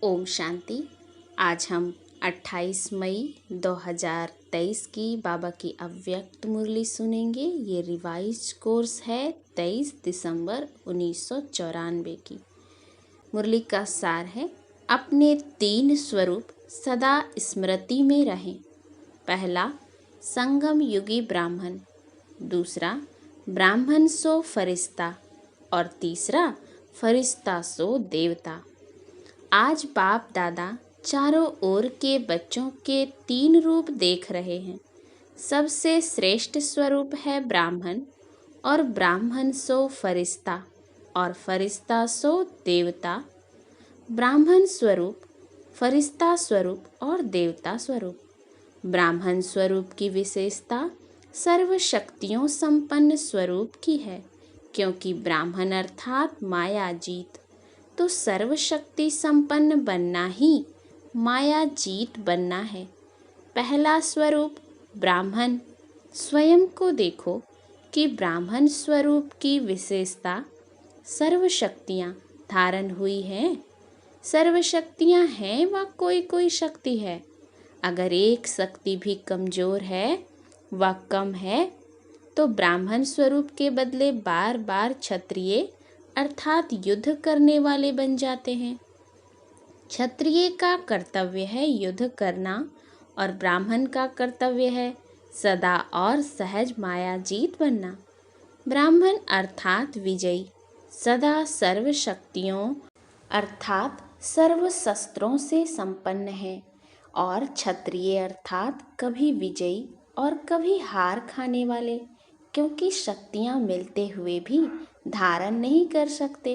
ओम शांति। आज हम 28 मई 2023 की बाबा की अव्यक्त मुरली सुनेंगे। ये रिवाइज कोर्स है 23 दिसंबर 1994 की। मुरली का सार है, अपने 3 स्वरूप सदा स्मृति में रहें। पहला, संगम युगी ब्राह्मण। दूसरा, ब्राह्मण सो फरिश्ता। और तीसरा, फरिश्ता सो देवता। आज बाप दादा चारों ओर के बच्चों के 3 रूप देख रहे हैं। सबसे श्रेष्ठ स्वरूप है ब्राह्मण, और ब्राह्मण सो फरिश्ता, और फरिश्ता सो देवता। ब्राह्मण स्वरूप, फरिश्ता स्वरूप और देवता स्वरूप। ब्राह्मण स्वरूप की विशेषता सर्व शक्तियों संपन्न स्वरूप की है, क्योंकि ब्राह्मण अर्थात माया जीत। तो सर्वशक्ति संपन्न बनना ही माया जीत बनना है। पहला स्वरूप ब्राह्मण। स्वयं को देखो कि ब्राह्मण स्वरूप की विशेषता सर्व शक्तियाँ धारण हुई हैं। सर्व शक्तियाँ हैं व कोई शक्ति है। अगर एक शक्ति भी कमजोर है व कम है तो ब्राह्मण स्वरूप के बदले बार बार क्षत्रिय अर्थात युद्ध करने वाले बन जाते हैं। क्षत्रिय का कर्तव्य है युद्ध करना, और ब्राह्मण का कर्तव्य है सदा और सहज माया जीत बनना। ब्राह्मण अर्थात विजयी, सदा सर्व शक्तियों अर्थात सर्व शस्त्रों से संपन्न है। और क्षत्रिय अर्थात कभी विजयी और कभी हार खाने वाले, क्योंकि शक्तियाँ मिलते हुए भी धारण नहीं कर सकते।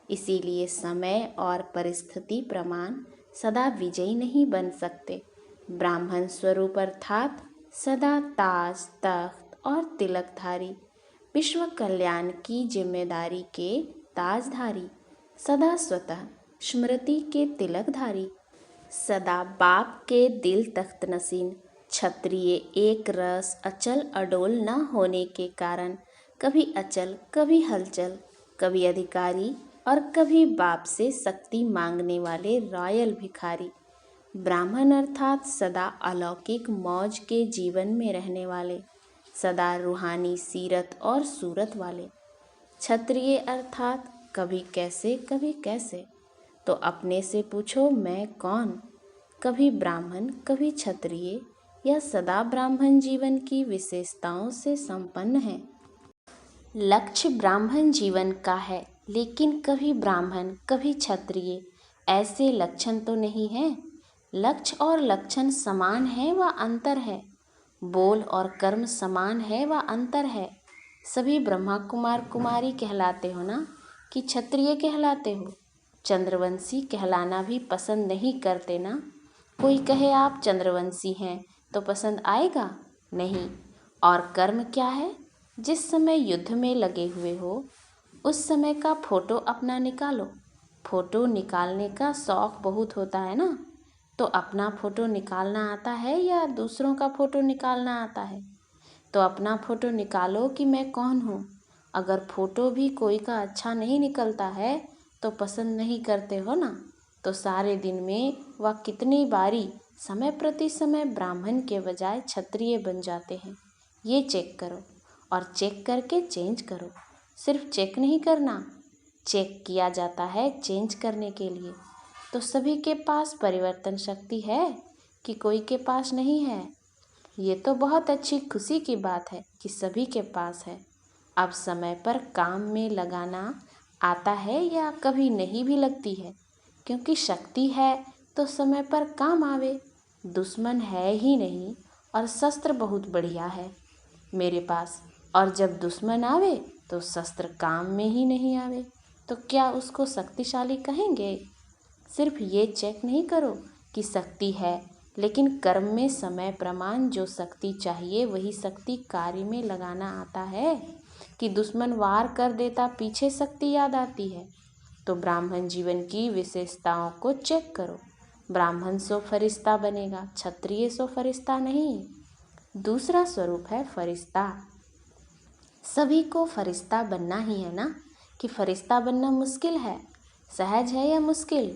इसीलिए समय और परिस्थिति प्रमाण सदा विजयी नहीं बन सकते। ब्राह्मण स्वरूप अर्थात सदा ताज तख्त और तिलकधारी, विश्व कल्याण की जिम्मेदारी के ताजधारी, सदा स्वतः स्मृति के तिलकधारी, सदा बाप के दिल तख्त नसीन। क्षत्रिय एक रस अचल अडोल न होने के कारण कभी अचल, कभी हलचल, कभी अधिकारी और कभी बाप से शक्ति मांगने वाले रॉयल भिखारी। ब्राह्मण अर्थात सदा अलौकिक मौज के जीवन में रहने वाले, सदा रूहानी सीरत और सूरत वाले। क्षत्रिय अर्थात कभी कैसे कभी कैसे। तो अपने से पूछो मैं कौन? कभी ब्राह्मण, कभी क्षत्रिय, या सदा ब्राह्मण जीवन की विशेषताओं से संपन्न है। लक्ष्य ब्राह्मण जीवन का है, लेकिन कभी ब्राह्मण कभी क्षत्रिय, ऐसे लक्षण तो नहीं है। लक्ष्य और लक्षण समान है व अंतर है। बोल और कर्म समान है व अंतर है। सभी ब्रह्मा कुमार कुमारी कहलाते हो ना, कि क्षत्रिय कहलाते हो? चंद्रवंशी कहलाना भी पसंद नहीं करते ना। कोई कहे आप चंद्रवंशी हैं तो पसंद आएगा? नहीं। और कर्म क्या है? जिस समय युद्ध में लगे हुए हो उस समय का फोटो अपना निकालो। फोटो निकालने का शौक बहुत होता है ना, तो अपना फोटो निकालना आता है या दूसरों का फोटो निकालना आता है? तो अपना फोटो निकालो कि मैं कौन हूँ। अगर फोटो भी कोई का अच्छा नहीं निकलता है तो पसंद नहीं करते हो ना। तो सारे दिन में वह कितनी बारी समय प्रति समय ब्राह्मण के बजाय क्षत्रिय बन जाते हैं, ये चेक करो। और चेक करके चेंज करो। सिर्फ चेक नहीं करना, चेक किया जाता है चेंज करने के लिए। तो सभी के पास परिवर्तन शक्ति है कि कोई के पास नहीं है? ये तो बहुत अच्छी खुशी की बात है कि सभी के पास है। अब समय पर काम में लगाना आता है या कभी नहीं भी लगती है, क्योंकि शक्ति है तो समय पर काम आवे। दुश्मन है ही नहीं और शस्त्र बहुत बढ़िया है मेरे पास, और जब दुश्मन आवे तो शस्त्र काम में ही नहीं आवे, तो क्या उसको शक्तिशाली कहेंगे? सिर्फ ये चेक नहीं करो कि शक्ति है, लेकिन कर्म में समय प्रमाण जो शक्ति चाहिए वही शक्ति कार्य में लगाना आता है, कि दुश्मन वार कर देता पीछे शक्ति याद आती है। तो ब्राह्मण जीवन की विशेषताओं को चेक करो। ब्राह्मण सो फरिश्ता बनेगा, क्षत्रिय सो फरिश्ता नहीं। दूसरा स्वरूप है फरिश्ता। सभी को फरिश्ता बनना ही है ना, कि फरिश्ता बनना मुश्किल है, सहज है या मुश्किल?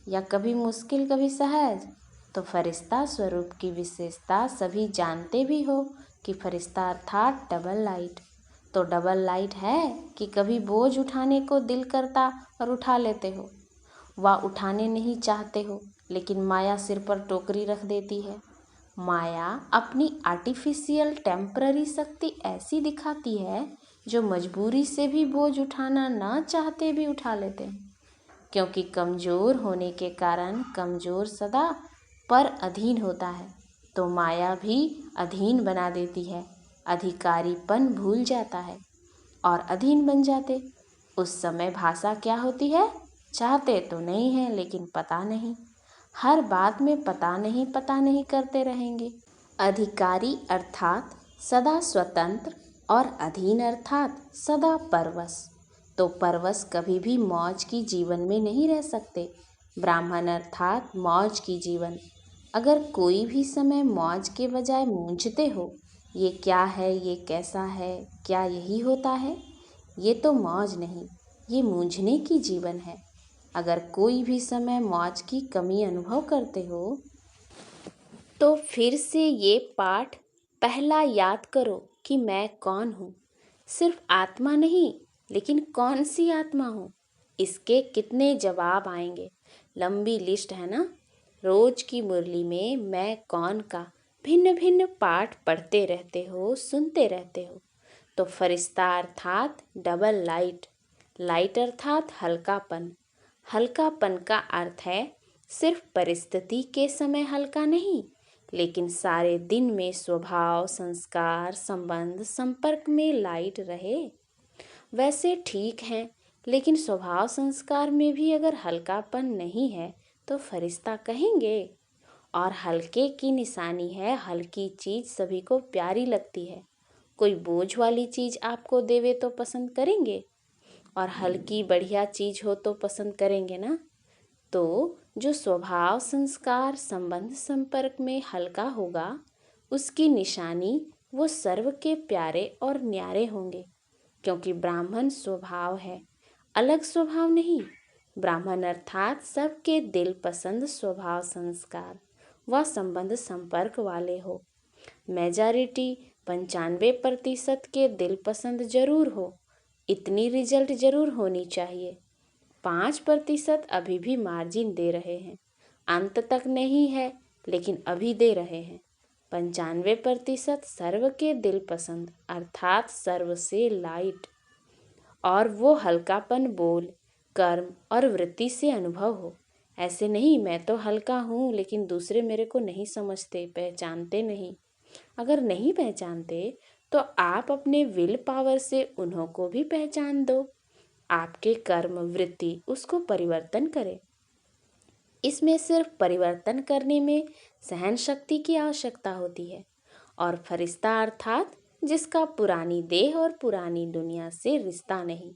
या कभी मुश्किल कभी सहज। तो फरिश्ता स्वरूप की विशेषता सभी जानते भी हो कि फरिश्ता अर्थात डबल लाइट। तो डबल लाइट है कि कभी बोझ उठाने को दिल करता और उठा लेते हो, व उठाने नहीं चाहते हो लेकिन माया सिर पर टोकरी रख देती है। माया अपनी आर्टिफिशियल टेम्पररी शक्ति ऐसी दिखाती है जो मजबूरी से भी बोझ उठाना न चाहते भी उठा लेते हैं, क्योंकि कमज़ोर होने के कारण कमज़ोर सदा पर अधीन होता है। तो माया भी अधीन बना देती है, अधिकारीपन भूल जाता है और अधीन बन जाते। उस समय भाषा क्या होती है? चाहते तो नहीं है लेकिन पता नहीं, हर बात में पता नहीं करते रहेंगे। अधिकारी अर्थात सदा स्वतंत्र और अधीन अर्थात सदा परवश। तो परवश कभी भी मौज की जीवन में नहीं रह सकते। ब्राह्मण अर्थात मौज की जीवन। अगर कोई भी समय मौज के बजाय मूंझते हो, ये क्या है, ये कैसा है, क्या यही होता है, ये तो मौज नहीं, ये मूंझने की जीवन है। अगर कोई भी समय मौज की कमी अनुभव करते हो तो फिर से ये पाठ पहला याद करो कि मैं कौन हूँ। सिर्फ आत्मा नहीं, लेकिन कौन सी आत्मा हूँ, इसके कितने जवाब आएंगे। लंबी लिस्ट है ना। रोज की मुरली में मैं कौन का भिन्न भिन्न पाठ पढ़ते रहते हो, सुनते रहते हो। तो फरिश्ता अर्थात डबल लाइट। लाइट अर्थात हल्कापन। हल्कापन का अर्थ है सिर्फ परिस्थिति के समय हल्का नहीं, लेकिन सारे दिन में स्वभाव, संस्कार, संबंध, संपर्क में लाइट रहे। वैसे ठीक है, लेकिन स्वभाव संस्कार में भी अगर हल्कापन नहीं है तो फरिश्ता कहेंगे। और हल्के की निशानी है, हल्की चीज़ सभी को प्यारी लगती है। कोई बोझ वाली चीज़ आपको देवे तो पसंद करेंगे, और हल्की बढ़िया चीज़ हो तो पसंद करेंगे ना। तो जो स्वभाव, संस्कार, संबंध, संपर्क में हल्का होगा, उसकी निशानी वो सर्व के प्यारे और न्यारे होंगे, क्योंकि ब्राह्मण स्वभाव है, अलग स्वभाव नहीं। ब्राह्मण अर्थात सबके दिल पसंद स्वभाव, संस्कार व संबंध संपर्क वाले हो। मेजॉरिटी 95% के दिल पसंद जरूर हो, इतनी रिजल्ट जरूर होनी चाहिए। 5% अभी भी मार्जिन दे रहे हैं, अंत तक नहीं है लेकिन अभी दे रहे हैं। 95% सर्व के दिल पसंद अर्थात सर्व से लाइट, और वो हल्कापन बोल, कर्म और वृत्ति से अनुभव हो। ऐसे नहीं मैं तो हल्का हूँ लेकिन दूसरे मेरे को नहीं समझते, पहचानते नहीं। अगर नहीं पहचानते तो आप अपने विल पावर से उन्हों को भी पहचान दो। आपके कर्म वृत्ति उसको परिवर्तन करे। इसमें सिर्फ परिवर्तन करने में सहन शक्ति की आवश्यकता होती है। और फरिश्ता अर्थात जिसका पुरानी देह और पुरानी दुनिया से रिश्ता नहीं।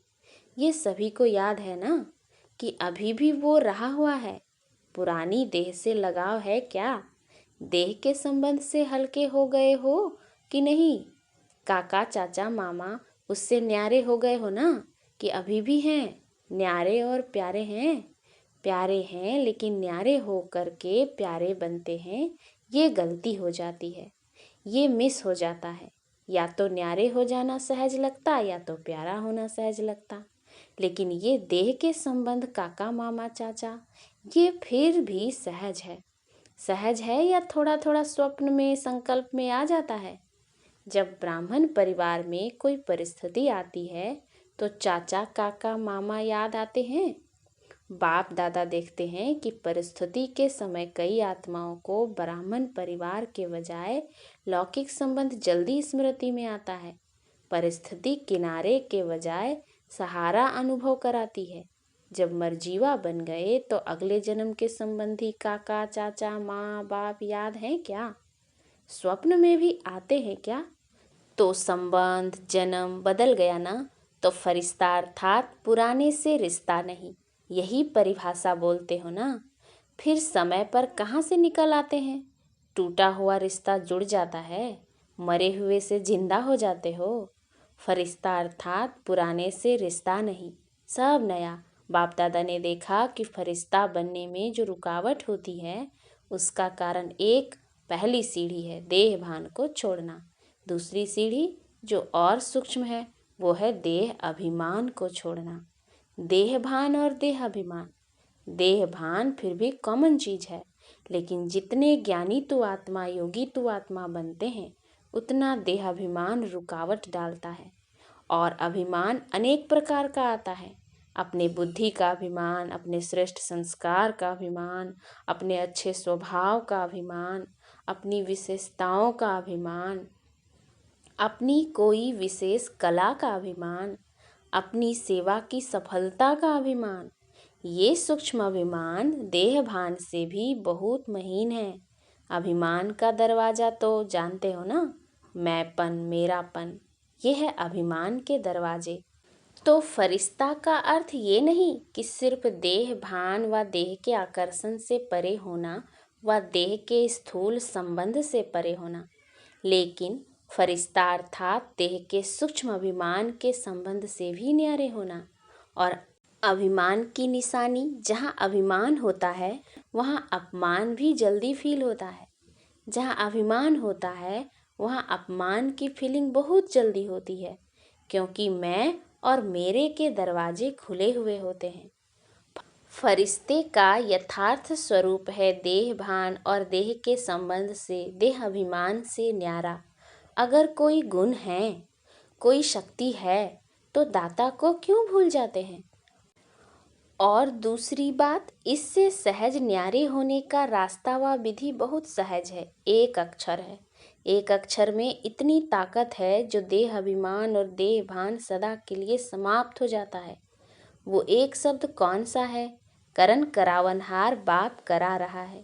ये सभी को याद है ना कि अभी भी वो रहा हुआ है। पुरानी देह से लगाव है क्या? देह के संबंध से हल्के हो गए हो कि नहीं? काका, चाचा, मामा उससे न्यारे हो गए हो ना, कि अभी भी हैं न्यारे और प्यारे हैं? प्यारे हैं लेकिन न्यारे हो करके प्यारे बनते हैं, ये गलती हो जाती है, ये मिस हो जाता है। या तो न्यारे हो जाना सहज लगता या तो प्यारा होना सहज लगता। लेकिन ये देह के संबंध काका, मामा, चाचा, ये फिर भी सहज है। सहज है या थोड़ा थोड़ा स्वप्न में, संकल्प में आ जाता है। जब ब्राह्मण परिवार में कोई परिस्थिति आती है तो चाचा, काका, मामा याद आते हैं। बाप दादा देखते हैं कि परिस्थिति के समय कई आत्माओं को ब्राह्मण परिवार के बजाय लौकिक संबंध जल्दी स्मृति में आता है। परिस्थिति किनारे के बजाय सहारा अनुभव कराती है। जब मरजीवा बन गए तो अगले जन्म के संबंधी काका, चाचा, माँ बाप याद हैं क्या? स्वप्न में भी आते हैं क्या? तो संबंध, जन्म बदल गया ना। तो फरिश्ता अर्थात पुराने से रिश्ता नहीं, यही परिभाषा बोलते हो ना। फिर समय पर कहाँ से निकल आते हैं? टूटा हुआ रिश्ता जुड़ जाता है, मरे हुए से जिंदा हो जाते हो। फरिश्ता अर्थात पुराने से रिश्ता नहीं, सब नया, बाप दादा ने देखा कि फरिश्ता बनने में जो रुकावट होती है उसका कारण एक पहली सीढ़ी है देह भान को छोड़ना। दूसरी सीढ़ी जो और सूक्ष्म है वो है देह अभिमान को छोड़ना। देह भान और देह अभिमान, देह भान फिर भी कॉमन चीज है, लेकिन जितने ज्ञानी तु आत्मा योगी तु आत्मा बनते हैं उतना देहाभिमान रुकावट डालता है। और अभिमान अनेक प्रकार का आता है, अपने बुद्धि का अभिमान, अपने श्रेष्ठ संस्कार का अभिमान, अपने अच्छे स्वभाव का अभिमान, अपनी विशेषताओं का अभिमान, अपनी कोई विशेष कला का अभिमान, अपनी सेवा की सफलता का अभिमान। ये सूक्ष्म अभिमान देह भान से भी बहुत महीन है। अभिमान का दरवाजा तो जानते हो ना, मैंपन, मेरापन, ये है अभिमान के दरवाजे। तो फरिश्ता का अर्थ ये नहीं कि सिर्फ देह भान व देह के आकर्षण से परे होना व देह के स्थूल संबंध से परे होना, लेकिन फरिश्ता अर्थात देह के सूक्ष्म अभिमान के संबंध से भी न्यारे होना। और अभिमान की निशानी, जहाँ अभिमान होता है वहाँ अपमान भी जल्दी फील होता है। जहाँ अभिमान होता है वहाँ अपमान की फीलिंग बहुत जल्दी होती है, क्योंकि मैं और मेरे के दरवाजे खुले हुए होते हैं। फरिश्ते का यथार्थ स्वरूप है देह भान और देह के संबंध से, देह अभिमान से न्यारा। अगर कोई गुण है, कोई शक्ति है, तो दाता को क्यों भूल जाते हैं। और दूसरी बात, इससे सहज न्यारे होने का रास्ता व विधि बहुत सहज है, एक अक्षर है। एक अक्षर में इतनी ताकत है जो देह अभिमान और देह भान सदा के लिए समाप्त हो जाता है। वो एक शब्द कौन सा है? करण करावनहार बाप करा रहा है।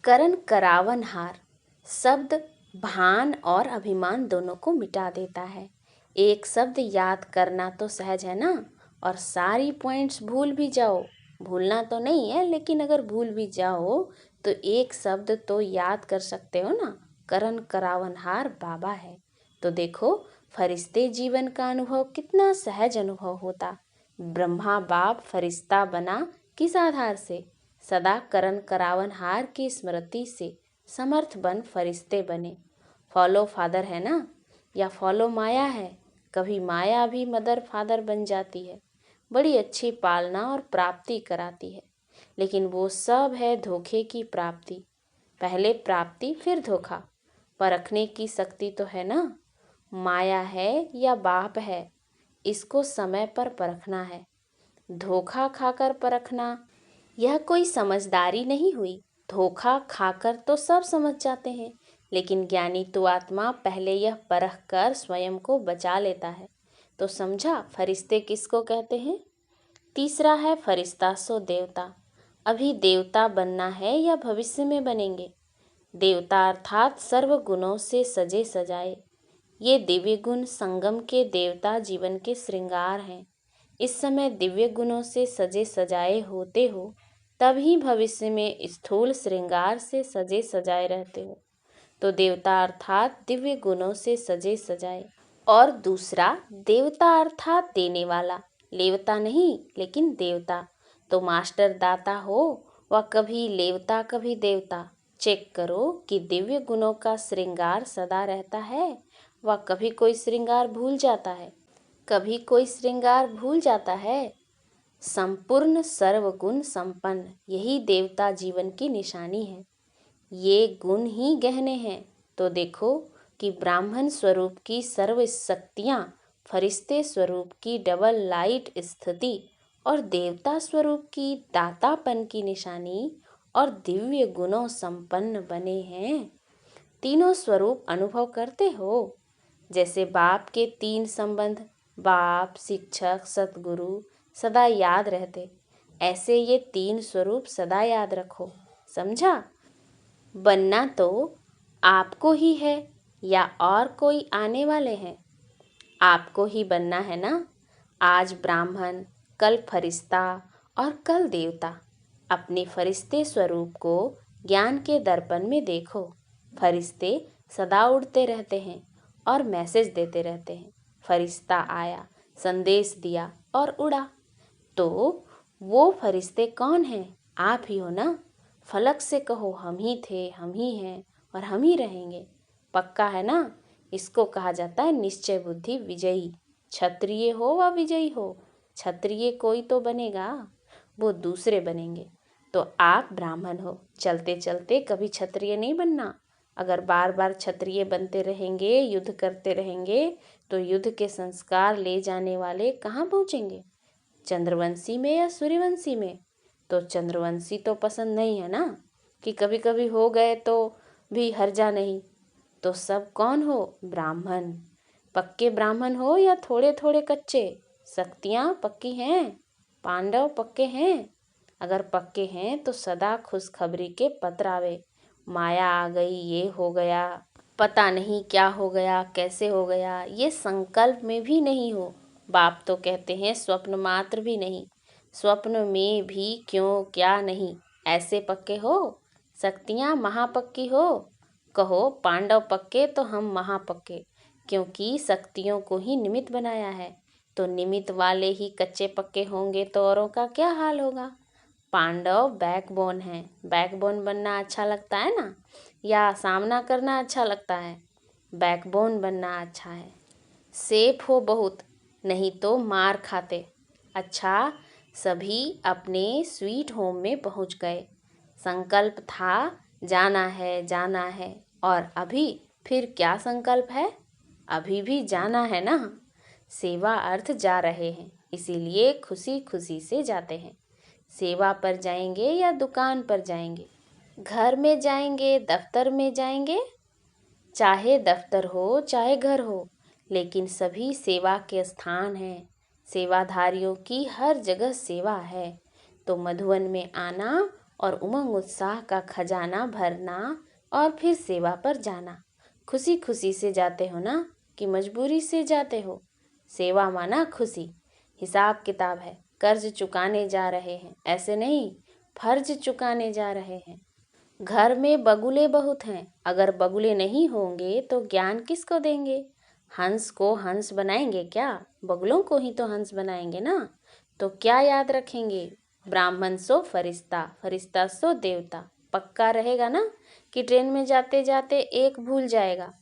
करण करावनहार शब्द भान और अभिमान दोनों को मिटा देता है। एक शब्द याद करना तो सहज है ना, और सारी पॉइंट्स भूल भी जाओ, भूलना तो नहीं है लेकिन अगर भूल भी जाओ तो एक शब्द तो याद कर सकते हो ना, करण करावनहार बाबा है। तो देखो फरिश्ते जीवन का अनुभव कितना सहज अनुभव होता। ब्रह्मा बाप फरिश्ता बना किस आधार से? सदा करण करावनहार की स्मृति से समर्थ बन फरिश्ते बने। फॉलो फादर है ना, या फॉलो माया है। कभी माया भी मदर फादर बन जाती है, बड़ी अच्छी पालना और प्राप्ति कराती है, लेकिन वो सब है धोखे की प्राप्ति। पहले प्राप्ति फिर धोखा। परखने की शक्ति तो है ना, माया है या बाप है, इसको समय पर परखना है। धोखा खाकर परखना यह कोई समझदारी नहीं हुई। धोखा खाकर तो सब समझ जाते हैं, लेकिन ज्ञानी तो आत्मा पहले यह परख कर स्वयं को बचा लेता है। तो समझा फरिश्ते किसको कहते हैं? तीसरा है फरिश्ता सो देवता। अभी देवता बनना है या भविष्य में बनेंगे? देवता अर्थात सर्व गुणों से सजे सजाए। ये दिव्य गुण संगम के देवता जीवन के श्रृंगार हैं। इस समय दिव्य गुणों से सजे सजाए होते हो, तभी भविष्य में स्थूल श्रृंगार से सजे सजाए रहते हो। तो देवता अर्थात दिव्य गुणों से सजे सजाए। और दूसरा देवता अर्थात देने वाला, लेवता नहीं लेकिन देवता। तो मास्टर दाता हो व कभी लेवता कभी देवता। चेक करो कि दिव्य गुणों का श्रृंगार सदा रहता है व कभी कोई श्रृंगार भूल जाता है। कभी कोई श्रृंगार भूल जाता है। संपूर्ण सर्वगुण संपन्न, यही देवता जीवन की निशानी है। ये गुण ही गहने हैं। तो देखो कि ब्राह्मण स्वरूप की सर्व शक्तियाँ, फरिश्ते स्वरूप की डबल लाइट स्थिति और देवता स्वरूप की दातापन की निशानी और दिव्य गुणों संपन्न बने हैं। तीनों स्वरूप अनुभव करते हो। जैसे बाप के तीन संबंध, बाप, शिक्षक, सतगुरु सदा याद रहते, ऐसे ये तीन स्वरूप सदा याद रखो। समझा? बनना तो आपको ही है या और कोई आने वाले हैं? आपको ही बनना है ना। आज ब्राह्मण, कल फरिश्ता और कल देवता। अपने फरिश्ते स्वरूप को ज्ञान के दर्पण में देखो। फरिश्ते सदा उड़ते रहते हैं और मैसेज देते रहते हैं। फरिश्ता आया, संदेश दिया और उड़ा। तो वो फरिश्ते कौन हैं? आप ही हो ना? फलक से कहो हम ही थे, हम ही हैं और हम ही रहेंगे। पक्का है ना? इसको कहा जाता है निश्चय बुद्धि विजयी। क्षत्रिय हो व विजयी हो, क्षत्रिय कोई तो बनेगा, वो दूसरे बनेंगे। तो आप ब्राह्मण हो, चलते चलते कभी क्षत्रिय नहीं बनना। अगर बार बार क्षत्रिय बनते रहेंगे, युद्ध करते रहेंगे, तो युद्ध के संस्कार ले जाने वाले कहाँ पहुँचेंगे? चंद्रवंशी में या सूर्यवंशी में? तो चंद्रवंशी तो पसंद नहीं है ना, कि कभी कभी हो गए तो भी हर्जा नहीं। तो सब कौन हो? ब्राह्मण। पक्के ब्राह्मण हो या थोड़े थोड़े कच्चे? शक्तियाँ पक्की हैं, पांडव पक्के हैं। अगर पक्के हैं तो सदा खुशखबरी के पत्र आवे। माया आ गई, ये हो गया, पता नहीं क्या हो गया, कैसे हो गया, ये संकल्प में भी नहीं हो। बाप तो कहते हैं स्वप्न मात्र भी नहीं, स्वप्न में भी क्यों क्या नहीं। ऐसे पक्के हो? शक्तियाँ महापक्की हो? कहो पांडव पक्के तो हम महापक्के, क्योंकि शक्तियों को ही निमित्त बनाया है। तो निमित्त वाले ही कच्चे पक्के होंगे तो औरों का क्या हाल होगा? पांडव बैकबोन है। बैकबोन बनना अच्छा लगता है ना, या सामना करना अच्छा लगता है? बैकबोन बनना अच्छा है। सेफ हो बहुत, नहीं तो मार खाते। अच्छा, सभी अपने स्वीट होम में पहुंच गए। संकल्प था जाना है, जाना है, और अभी फिर क्या संकल्प है? अभी भी जाना है ना। सेवा अर्थ जा रहे हैं, इसीलिए खुशी खुशी से जाते हैं। सेवा पर जाएंगे या दुकान पर जाएंगे? घर में जाएंगे, दफ्तर में जाएंगे? चाहे दफ्तर हो चाहे घर हो, लेकिन सभी सेवा के स्थान हैं। सेवाधारियों की हर जगह सेवा है। तो मधुवन में आना और उमंग उत्साह का खजाना भरना और फिर सेवा पर जाना। खुशी खुशी से जाते हो ना, कि मजबूरी से जाते हो? सेवा माना खुशी। हिसाब किताब है, कर्ज चुकाने जा रहे हैं, ऐसे नहीं, फर्ज चुकाने जा रहे हैं। घर में बगुले बहुत हैं, अगर बगुले नहीं होंगे तो ज्ञान किसको देंगे? हंस को हंस बनाएंगे क्या? बगुलों को ही तो हंस बनाएंगे ना। तो क्या याद रखेंगे? ब्राह्मण सो फरिश्ता, फरिश्ता सो देवता। पक्का रहेगा ना, कि ट्रेन में जाते जाते एक भूल जाएगा,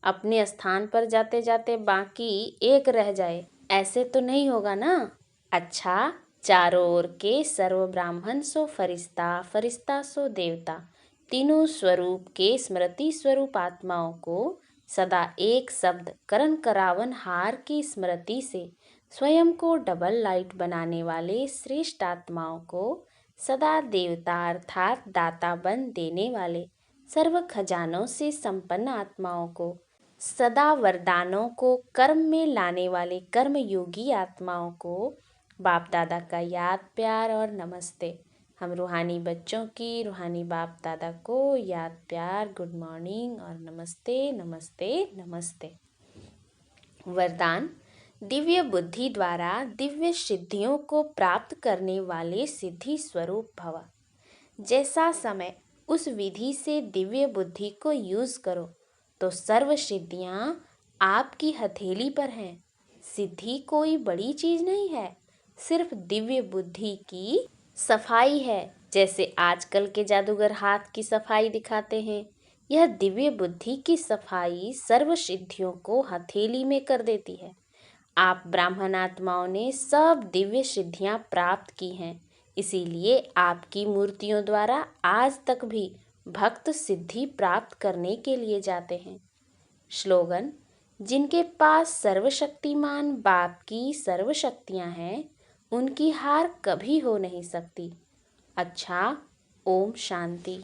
अपने स्थान पर जाते जाते बाकी एक रह जाए? ऐसे तो नहीं होगा ना। अच्छा, चारों ओर के सर्व ब्राह्मण सो फरिश्ता, फरिश्ता सो देवता, तीनों स्वरूप के स्मृति स्वरूप आत्माओं को सदा एक शब्द करण करावन हार की स्मृति से स्वयं को डबल लाइट बनाने वाले श्रेष्ठ आत्माओं को सदा देवता अर्थात दाता बन देने वाले सर्व खजानों से संपन्न आत्माओं को सदा वरदानों को कर्म में लाने वाले कर्म योगी आत्माओं को बाप दादा का याद प्यार और नमस्ते। हम रूहानी बच्चों की रूहानी बाप दादा को याद प्यार, गुड मॉर्निंग और नमस्ते नमस्ते नमस्ते। वरदान: दिव्य बुद्धि द्वारा दिव्य सिद्धियों को प्राप्त करने वाले सिद्धि स्वरूप भव। जैसा समय उस विधि से दिव्य बुद्धि को यूज करो तो सर्व सिद्धियाँ आपकी हथेली पर हैं। सिद्धि कोई बड़ी चीज नहीं है, सिर्फ दिव्य बुद्धि की सफाई है। जैसे आजकल के जादूगर हाथ की सफाई दिखाते हैं, यह दिव्य बुद्धि की सफाई सर्व सिद्धियों को हथेली में कर देती है। आप ब्राह्मण आत्माओं ने सब दिव्य सिद्धियां प्राप्त की हैं, इसीलिए आपकी मूर्तियों द्वारा आज तक भी भक्त सिद्धि प्राप्त करने के लिए जाते हैं। स्लोगन: जिनके पास सर्वशक्तिमान बाप की सर्व शक्तियाँ हैं, उनकी हार कभी हो नहीं सकती। अच्छा, ओम शांति।